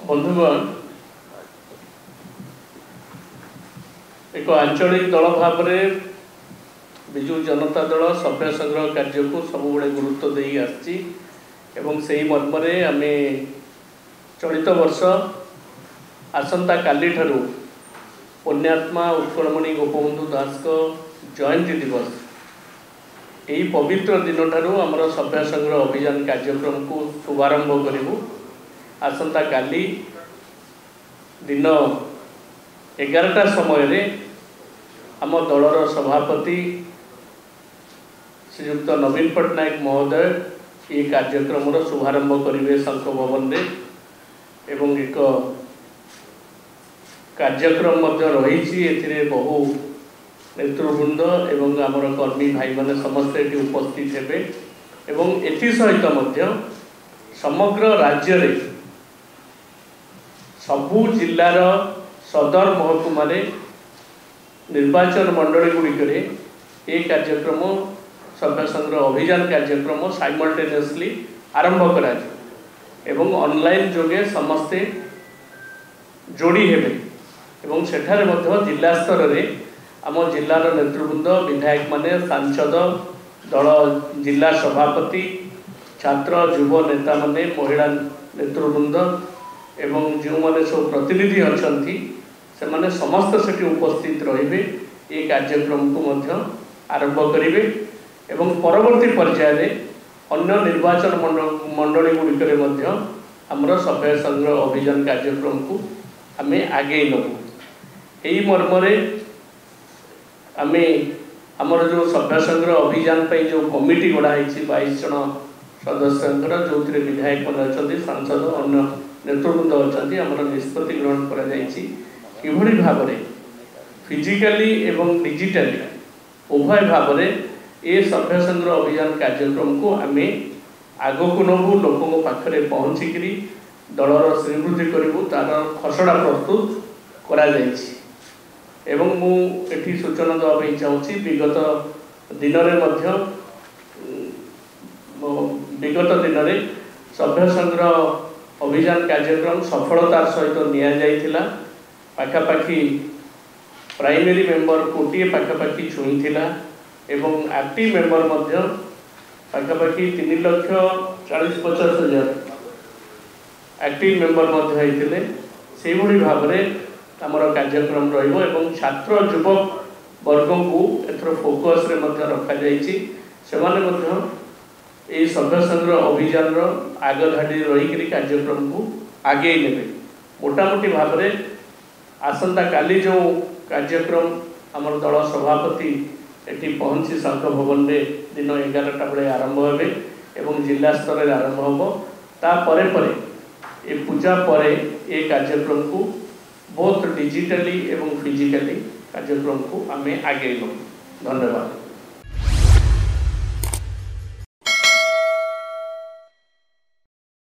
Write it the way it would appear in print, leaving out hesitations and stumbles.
बंधुगण एक आंचलिक दल भाव में विजु जनता दल सभ्य संग्रह कार्य को सबुबले गुरुत्व दे आसी मर्म आम चलित वर्ष आसंता काली ठारू पुण्यात्मा उत्कलमणि गोपबंधु दास को जयंती दिवस यही पवित्र दिन ठारू आमर सभ्य संग्रह अभियान कार्यक्रम को शुभारंभ करूँ। आसंता काली दिन 11टा समय आम दलर सभापति श्रीयुक्त नवीन पट्टनायक महोदय ये कार्यक्रम शुभारंभ करेंगे शंख भवन रे एवं एक कार्यक्रम रही बहु नेतृवृंद एवं आमर कर्मी भाई माने समस्त ये उपस्थित हेबे एवं एथि सहित समग्र राज्य रे सबु जिलार सदर महकुमा निर्वाचन मंडली गुड़िकरे ये कार्यक्रम सभ्य संग्रह अभियान कार्यक्रम साइमल्टेनियसली आरंभ करा एवं ऑनलाइन जोगे समस्ते जोड़ी हेबे एवं सेठारे मध्य जिला स्तर रे आम जिलार नेतृवृंद विधायक माने सांसद दल जिला सभापति छात्र युव नेता माने महिला नेतृवृंद एवं जो माने सब प्रतिनिधि अछंती से माने समस्त सेठी उपस्थित रहिबे ये कार्यक्रम को मध्य आरंभ करिवे एवं परवर्ती पर्याय रे अन्य निर्वाचन मंडली गुड़िकरे मध्य हमर सभ्य संग्रह अभियान कार्यक्रम को आमे आगे नबु। एही मर्म रे आमे हमर जो सभ्य संग्रह अभियान पे जो कमिटी गढ़ा है 22 जन सदस्य जो विधायक मन अच्छा सांसद अन्य नेतृवृंद अच्छा आम निष्पत्ति ग्रहण कर भाव में फिजिकली एवं डिजिटली उभय भाव में ये सभ्य संग्रह अभियान कार्यक्रम को आम आग को नबू लोकों पाखे पहुँचिकी दलर श्रीवृद्धि करूँ तार खसड़ा प्रस्तुत करा एवं मुझे सूचना देवाई चाहूँगी विगत दिन में सभ्य संग्रह अभियान कार्यक्रम सफलतार सहित निया पाखापाखि प्राइमरी मेंबर 20 पाखापाखि छुईला एवं एक्टिव मेंबर पाखापाखि 3,40,50,000 एक्टिव मेंबर होते से भाव में आमर कार्यक्रम रही छात्र युवक वर्ग को एथर फोकस रे रखा से सभ्य संग्रह अभियान आगधाड़ी रही कार्यक्रम को आगे ने मोटामोटी भाव में आसंता काली जो कार्यक्रम आमर दल सभापति एटी पहुँची शंख भवन में दिन 11टा बेले आरंभ हे एवं जिला स्तर आरंभ हम तापर ये पूजा पर ये कार्यक्रम को बहुत डिजिटली एवं फिजिकली कार्यक्रम को आमे आगे नबु। धन्यवाद।